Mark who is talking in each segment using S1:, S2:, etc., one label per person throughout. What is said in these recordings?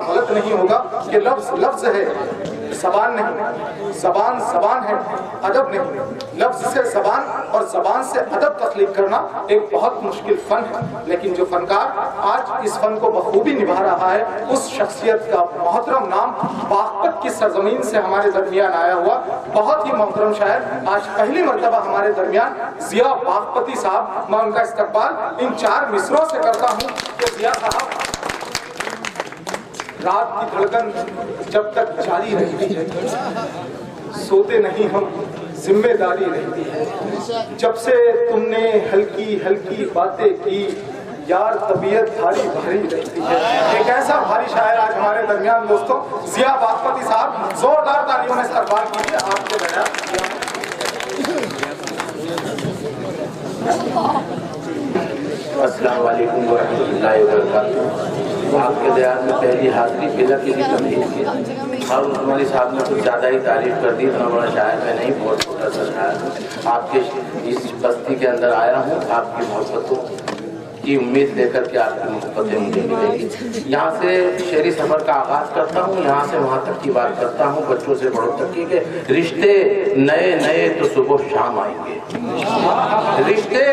S1: غلط نہیں ہوگا کہ لفظ لفظ ہے، زبان نہیں، زبان زبان ہے، ادب نہیں۔ لفظ سے زبان اور زبان سے ادب تخلیق کرنا ایک بہت مشکل فن ہے، لیکن جو فنکار آج اس فن کو بخوبی نبھا رہا ہے اس شخصیت کا محترم نام باغپت کی سرزمین سے ہمارے درمیان آیا ہوا بہت ہی محترم شاعر، آج پہلی مرتبہ ہمارے درمیان ضیاء باغپتی صاحب، میں ان کا استقبال ان 4 مصروں سے کرتا ہوں کہ ضیاء صاحب، رات کی دھڑکن جب تک جاری رہتی ہے، سوتے نہیں ہم، ذمہ داری رہتی ہے، جب سے تم نے ہلکی ہلکی باتیں کی یار طبیعت بھاری بھاری رہتی ہے۔ ایک ایسا بھاری شاعر آج ہمارے درمیان دوستوں، ضیاء باغپتی صاحب، زوردار تالیوں میں استقبال کیجیے آپ کے درمیان۔
S2: السلام علیکم ورحمۃ اللہ وبرکاتہ۔ آپ کے دیہات میں پہلی حاضری بلا کسی تمہید کی، اور عثمانی صاحب نے کچھ زیادہ ہی تعریف کر دی، اتنا بڑا شاعر میں نہیں، بہت چھوٹا سا شاعر آپ کے اس بستی کے اندر آیا ہوں، آپ کی محبتوں کی امید لے کر کے آپ کی محبتیں مجھے ملے گی۔ یہاں سے شعری سفر کا آغاز کرتا ہوں، یہاں سے وہاں تک کی بات کرتا ہوں، بچوں سے بڑوں تک کی، کہ رشتے نئے نئے تو صبح شام آئیں گے، رشتے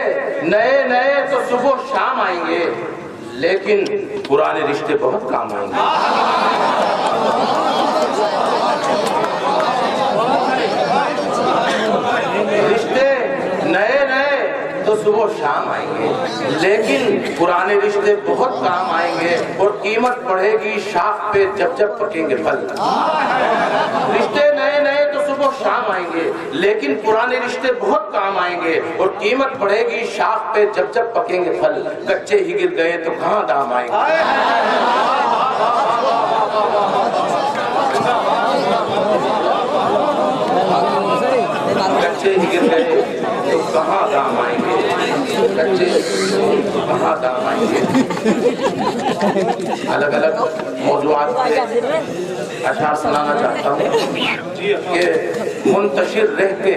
S2: نئے نئے تو صبح شام آئیں گے، لیکن پرانے رشتے بہت کام آئیں گے۔ رشتے نئے نئے تو صبح شام آئیں گے، لیکن پرانے رشتے بہت کام آئیں گے، اور قیمت بڑھے گی شاخ پہ جب جب پکیں گے پھل۔ رشتے نئے نئے تو صبح شام آئیں گے، لیکن پرانے رشتے بہت کام آئیں گے، اور قیمت بڑھے گی شاخ پہ جب جب پکیں گے پھل۔ کچے ہی گر گئے تو کہاں دام آئیں گے، کچے ہی گر گئے تو کہاں دام آئیں گے، کچے کہاں دام آئیں گے۔ الگ الگ موضوعات پہ اشعار سنانا چاہتا ہوں کہ منتشر رہ کے،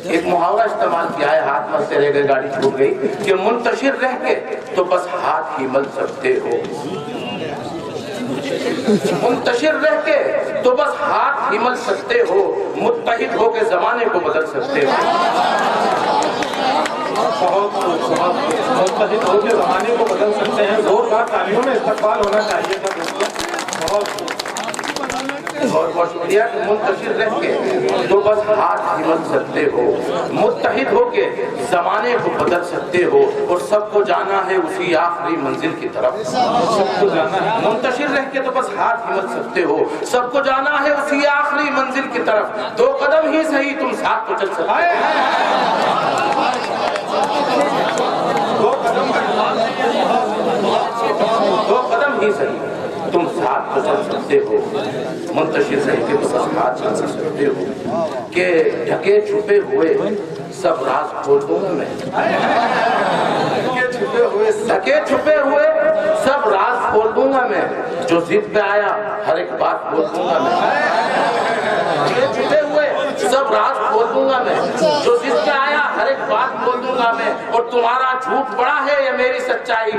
S2: ایک محاورہ استعمال کیا ہے، ہاتھ مل سے رہ گئے گاڑی چھوٹ گئی، کہ منتشر رہ کے تو بس ہاتھ ہی مل سکتے ہو، منتشر رہ کے تو بس ہاتھ ہی مل سکتے ہو، متحد ہو کے زمانے کو بدل سکتے ہو۔
S1: متحد ہو کے زمانے کو بدل سکتے ہیں، زوردار تالیوں میں استقبال ہونا چاہیے تھا دوستوں۔ بہت
S2: بہت شکریہ کہ منتشر رہ کے تو بس ہاتھ ہی مل سکتے ہو، متحد ہو کے زمانے کو بدل سکتے ہو، اور سب کو جانا ہے اسی آخری منزل کی طرف۔ سب کو جانا ہے، منتشر رہ کے تو بس ہاتھ ہی مل سکتے ہو، سب کو جانا ہے اسی آخری منزل کی طرف، 2 قدم ہی صحیح تم ساتھ تو چل سکتے ہو، 2 قدم ہی صحیح تم ساتھ تو چل سکتے ہو، منتشر رہ کے تو بس ہاتھ چل سکتے ہو، کہ ڈھکے چھپے ہوئے سب راز کھول دوں گا میں، ڈھکے چھپے ہوئے سب راز کھول دوں گا میں، جو ضد پہ آیا ہر ایک بات بول دوں گا میں، ڈھکے چھپے ہوئے سب راز کھول دوں گا میں، جو ضد پہ آیا ہر ایک بات بول دوں گا میں، اور تمہارا جھوٹ بڑا ہے یا میری سچائی،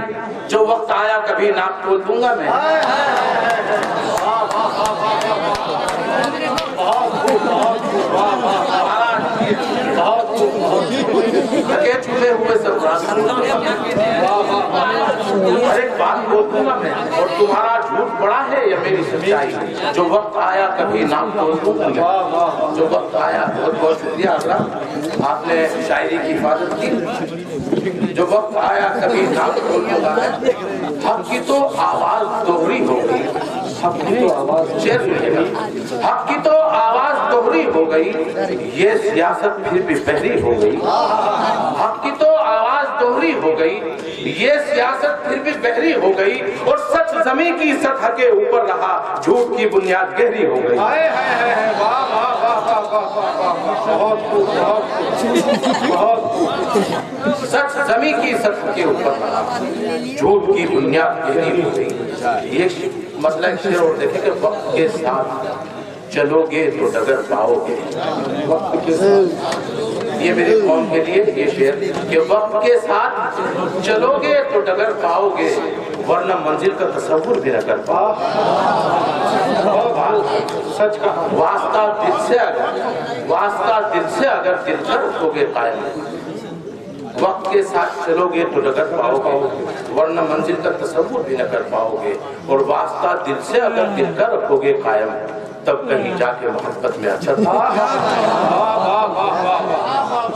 S2: جو وقت آیا کبھی ناپ تول دوں گا میں۔ ڈھکے چھپے ہوئے سب راز کھول دوں گا میں، ہر ایک بات بول دوں گا میں، اور تمہارا جھوٹ بڑا ہے یا میری سچائی، جو وقت آیا کبھی ناپ تول دوں گا میں، جو وقت آیا۔ بہت بہت شکریہ اللہ، آپ نے شاعری کی حفاظت کی۔ جو وقت آیا کبھی ناپ تول دوں گا میں، حق کی تو آواز دوہری ہو گئی، حق کی تو آواز حق کی تو آواز دوہری ہو گئی، یہ سیاست پھر بھی بحری ہو گئی، حق کی تو آواز دوہری ہو گئی، یہ سیاست پھر بھی بحری ہو گئی، اور سچ زمین کی سطح کے اوپر رہا، جھوٹ کی بنیاد گہری ہو گئی۔ سچ زمین کی سطح کے اوپر رہا، جھوٹ کی بنیاد گہری ہو گئی۔ یہ مسئلہ ایک شعر اور دیکھیں کہ وقت کے ساتھ چلو گے تو ڈگر پاؤ گے، وقت کے ساتھ، یہ میری قوم کے لیے یہ شعر، کہ وقت کے ساتھ چلو گے تو ڈگر پاؤ گے، ورنہ منزل کا تصور بھی نہ کر پاؤ.
S1: سچ کہا.
S2: واسطہ دل سے اگر دل کر رکھو گے قائم, وقت کے ساتھ چلو گے تو ڈگر پاؤ گے, ورنہ منزل کا تصور بھی نہ کر پاؤ گے. اور واسطہ دل سے اگر دل کا رکھو گے قائم, تب کہیں جا کے محبت میں اچھا تھا.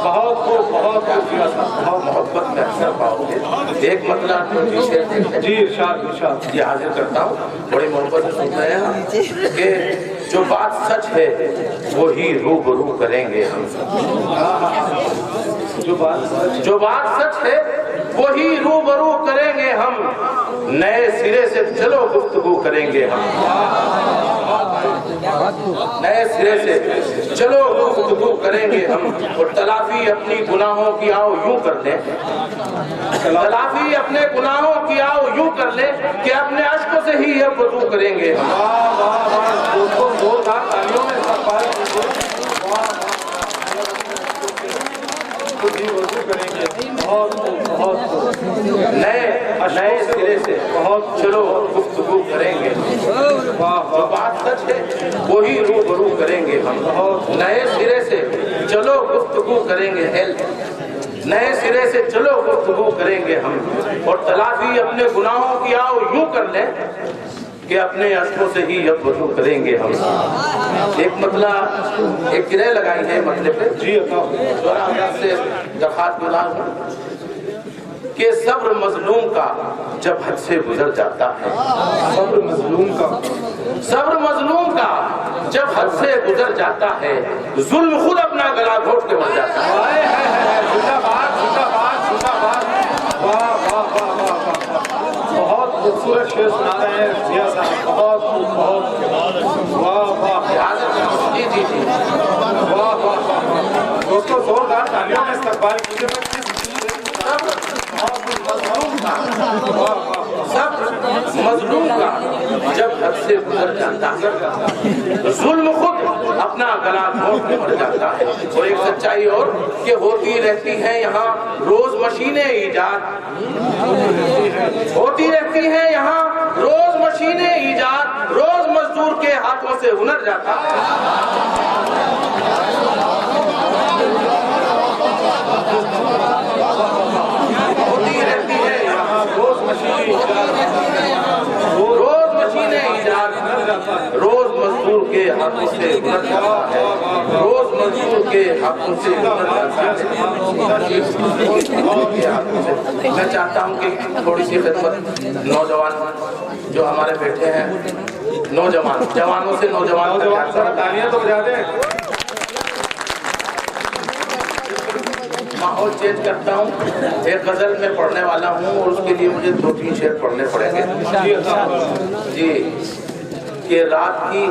S1: بہت
S2: محبت میں اچھا پاؤ گے. ایک مطلب
S1: جی ارشاد.
S2: یہ حاضر کرتا ہوں, بڑی محبت سے سن رہے ہیں کہ جو بات سچ ہے وہی روبرو کریں گے ہم. جو بات سچ ہے وہی روبرو کریں گے ہم, نئے سرے سے چلو گفتگو کریں گے ہم. نئے سرے سے چلو گفتگو کریں گے ہم. اور تلافی اپنی گناہوں کی آؤ یوں کر لیں, تلافی اپنے گناہوں کی آؤ یوں کر لیں کہ اپنے عشقوں سے ہی اب وضو کریں گے ہم. نئے سرے سے چلو گفتگو کریں گے. جو بات سچ ہے وہی روبرو کریں گے ہم. نئے سرے سے چلو گفتگو کریں گے, نئے سرے سے چلو گفتگو کریں گے ہم. اور تلافی اپنے گناہوں کی آؤ یوں کر لیں کہ اپنے عشقوں سے ہی اب وضو کریں گے ہم. ایک مطلب ایک گرہ لگائی ہے مطلب پہ.
S1: جی
S2: سے درخواست گزار ہوں کہ صبر مظلوم کا جب حد سے گزر جاتا ہے,
S1: صبر مظلوم کا
S2: جب حد سے گزر جاتا ہے, ظلم خود اپنا گلا گھونٹ کے مر جاتا ہے.
S1: بہت خوبصورت شعر سنا رہے ہیں ضیاء صاحب. بہت
S2: جی
S1: دوستوں زوردار تالیوں میں استقبال کیجیے.
S2: مظلوم کا جب حد سے گزر جاتا ہے, ظلم خود اپنا گلا گھونٹ کے مر جاتا ہے. اور ایک سچائی اور کہ ہوتی رہتی ہیں یہاں روز مشینیں ایجاد, ہوتی رہتی ہیں یہاں روز مشینیں ایجاد, روز مزدور کے ہاتھوں سے ہنر جاتا ہے. ہوتی رہتی ہے یہاں روز مشینیں ایجاد, روز مزدور کے ہاتھوں سے ہنر جاتا ہے, روز مزدور کے ہاتھوں سے ہنر جاتا ہے. میں چاہتا ہوں کہ تھوڑی سی خدمت نوجوان جو ہمارے بیٹھے ہیں, جوانوں سے نوجوانوں
S1: تالیاں تو بجا دیں.
S2: ماحول چینج کرتا ہوں. ایک غزل میں پڑھنے والا ہوں اور اس کے لیے مجھے 2-3 شعر پڑھنے پڑیں گے. جی کہ رات کی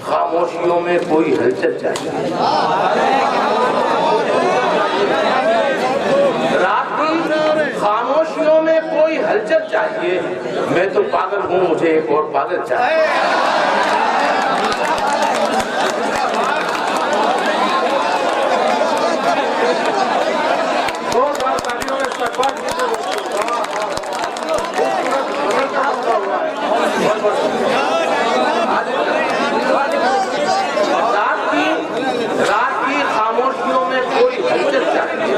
S2: خاموشیوں میں کوئی ہلچل چاہیے, رات کی خاموشیوں میں کوئی ہلچل چاہیے. میں تو پاگل ہوں, مجھے ایک اور پاگل چاہیے. رات کی خاموشیوں میں کوئی ہلچل چاہیے.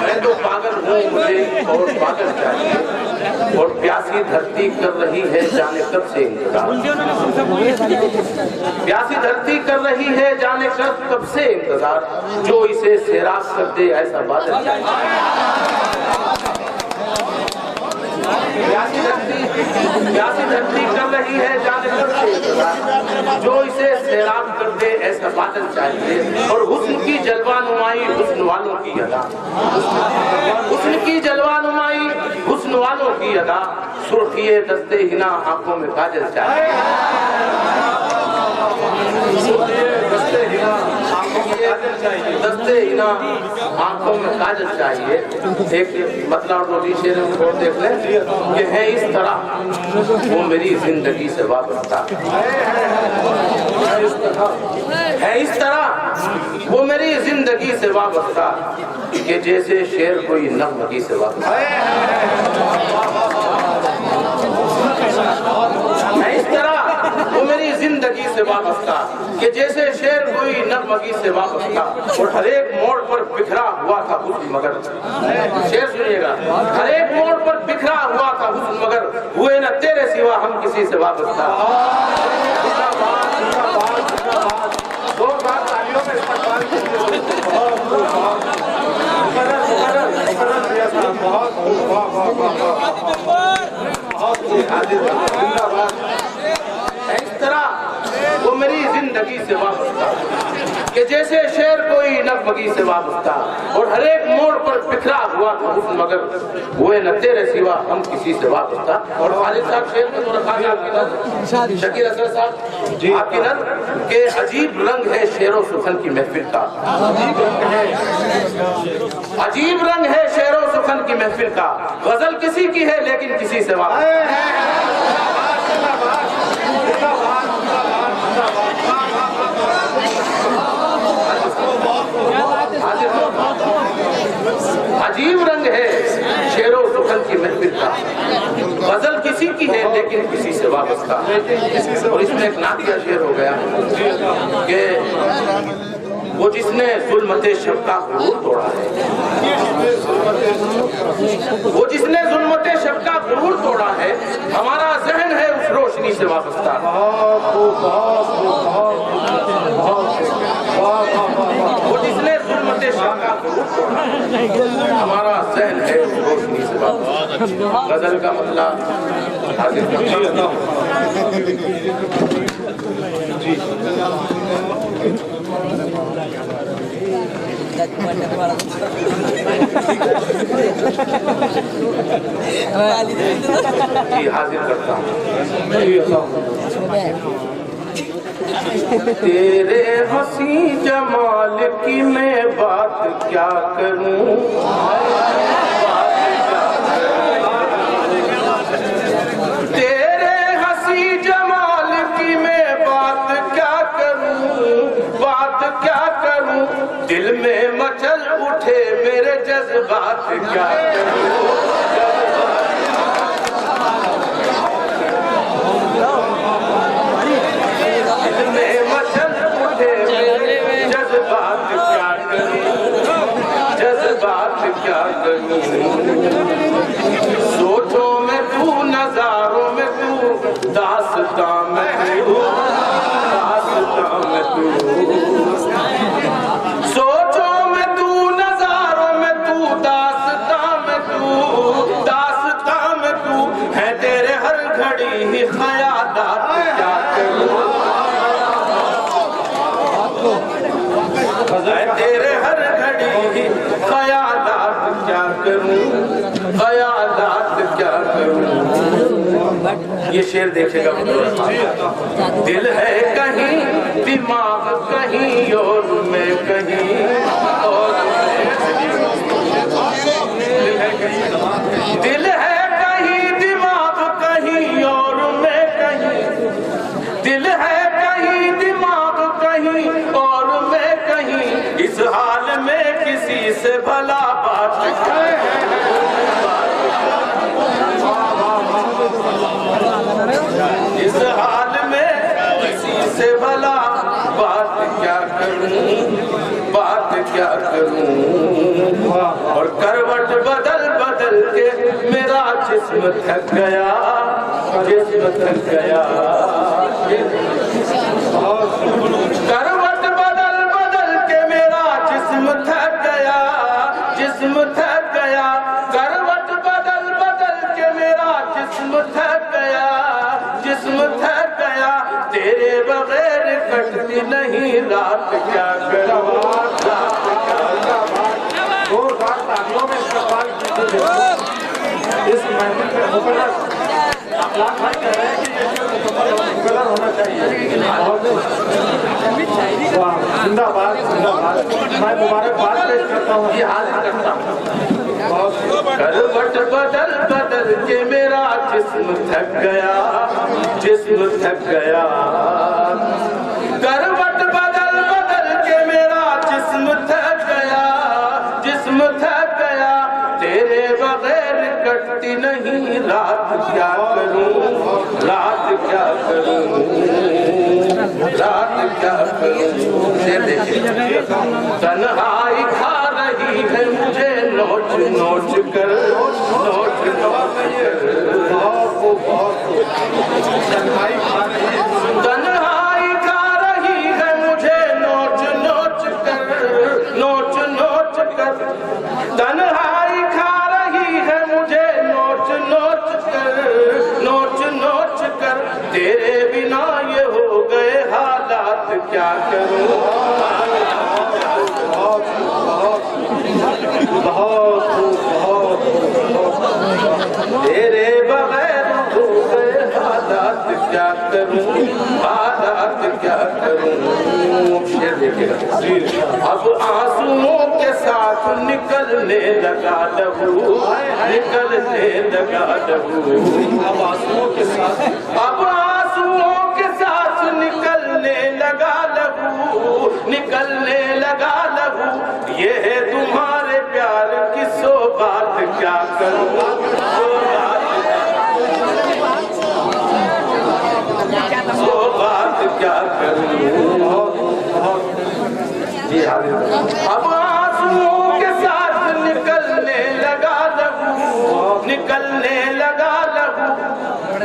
S2: میں تو پاگل ہوں, مجھے اور پاگل چاہیے. اور پیاسی دھرتی کر رہی ہے جانے کب سے انتظار, پیاسی دھرتی کر رہی ہے جانے کب سے انتظار. جو اسے سیراب کر دے ایسا بادل چاہیے. پیاسی دھرتی کر رہی ہے جانے کب سے انتظار. جو اسے سیراب کر دے ایسا بادل چاہیے. اور حسن کی جلوہ نمائی حسن والوں کی ادا, حسن کی جلوہ نمائی حسن والوں کی ادا. سرخیے دستے ہنا آنکھوں میں کاجل چاہیے. دستے ہنا آنکھوں میں کاجل چاہیے. ایک مطلب روٹی شیر میں دیکھ لیں کہ ہے اس طرح وہ میری زندگی سے وابستہ, ہے اس طرح وہ میری زندگی سے وابستہ کہ جیسے شیر کوئی نغمگی سے وابستہ. سے وابستہ کہ جیسے شعر کوئی نغمگی سے وابستہ اور ہر ایک موڑ پر بکھرا ہوا تھا حسن مگر شعر سنیے گا ہر ایک موڑ پر بکھرا ہوا تھا حسن مگر ہوئے نہ تیرے سوا ہم کسی سے وابستہ
S1: دو بار تالیوں میں استقبال کیجیے
S2: اس طرح وہ میری زندگی سے وابستہ کہ جیسے شعر کوئی نغمگی سے وابستہ اور ہر ایک موڑ پر بکھرا ہوا تھا حسن مگر ہوئے نہ تیرے سوا ہم کسی سے وابستہ اور خالد صاحب شعر میں تو رکھا ہے آپ کی نظر شکیل اسد صاحب آپ کی نظر کہ عجیب رنگ ہے شعر و سخن کی محفل کا عجیب رنگ ہے شعر و سخن کی محفل کا غزل کسی کی ہے لیکن کسی سے وابستہ عجیب رنگ ہے شعر و سخن کی محفل کا غزل کسی کی ہے لیکن کسی سے وابستہ اور اس میں ایک نعتیہ شعر ہو گیا کہ وہ جس نے ظلمت شب کا غرور توڑا ہے وہ جس نے ظلمت شب کا غرور توڑا ہے ہمارا ذہن ہے اس روشنی سے وابستہ وہ جس نے ظلمت شب کا غرور توڑا ہے ہمارا ذہن ہے اس روشنی سے وابستہ غزل کا مطلب حاضر جی حاضر کرتا ہوں تیرے حسین جمال کی میں بات کیا کروں تیرے حسین جمال کی میں بات کیا کروں دل میں مچل اٹھے میرے جذبات کیا کروں دل میں مچل اٹھے میرے جذبات کیا کروں سوچوں میں تو نظاروں میں تو داستان میں تو سوچوں میں تو نظاروں میں تو داستان میں تو ہے تیرے ہر گھڑی ہی خیالات کیا کروں ہے تیرے ہر گھڑی ہی خیالات کیا کروں یہ شعر دیکھے گا دل ہے کہیں دماغ کہیں اور میں کہیں دل ہے کہیں دماغ کہیں اور میں کہیں دل ہے کہیں دماغ کہیں اور میں کہیں اس حال میں کسی سے بھلا بات اس حال میں کسی سے بھلا بات کیا کروں اور کروٹ بدل بدل کے میرا جسم تھک گیا کروٹ بدل بدل کے میرا جسم تھک گیا کروٹ بدل بدل کے میرا جسم تھک گیا تیرے بغیر کٹتی نہیں رات کیا کروں
S1: زوردار تالیوں میں استقبال کیجیے اس محفل میں مقرر اخلاق بھائی کہہ رہے ہیں کہ یہ مقرر ہونا چاہیے زندہ باد میں مبارکباد پیش کرتا ہوں
S2: یہ حاضر کرتا ہوں کروٹ بدل بدل کے میرا جسم تھک گیا کروٹ بدل بدل کے میرا جسم تھک گیا تیرے بغیر کٹتی نہیں رات کیا کروں کروں. شعر دیکھیں. تنہائی کھا رہی ہے مجھے نوچ نوچ کر, نوچ نوچ کر. تنہائی کھا رہی ہے مجھے نوچ نوچ کر, نوچ نوچ کر. تنہائی کھا رہی ہے مجھے نوچ نوچ کر, نوچ نوچ کر. تیرے بنا یہ ہو گئے حالات کیا کروں. تیرے بغیر ہو گئے حالات کیا کروں, حالات کیا کروں. شعر دیکھے گا. اب آنسوؤں کے ساتھ نکلنے لگا لہو, نکلنے لگا لہو. اب آنسوؤں کے ساتھ, اب آنسوؤں کے ساتھ نکلنے لگا لہو, نکلنے لگا لہو. یہ ہے تمہارے پیار کی سوغات کیا کروں, سوغات کیا کروں. اب آنسوؤں کے ساتھ نکلنے لگا لہو, نکلنے لگا لہو.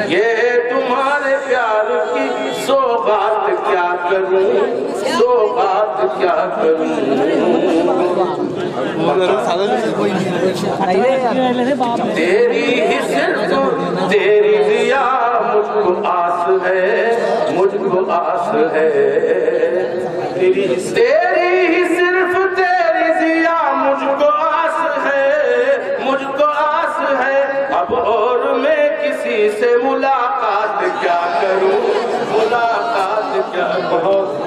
S2: یہ تمہارے پیار کی سوغات کیا کروں, سوغات کیا کروں. تیری ہی صرف تیری ضیا مجھ کو آس ہے, مجھ کو آس ہے. تیری ہی صرف تیری ضیا مجھ کو آس ہے, مجھ کو آس ہے. اب اور میں کسی سے ملاقات کیا کروں, ملاقات کیا کروں.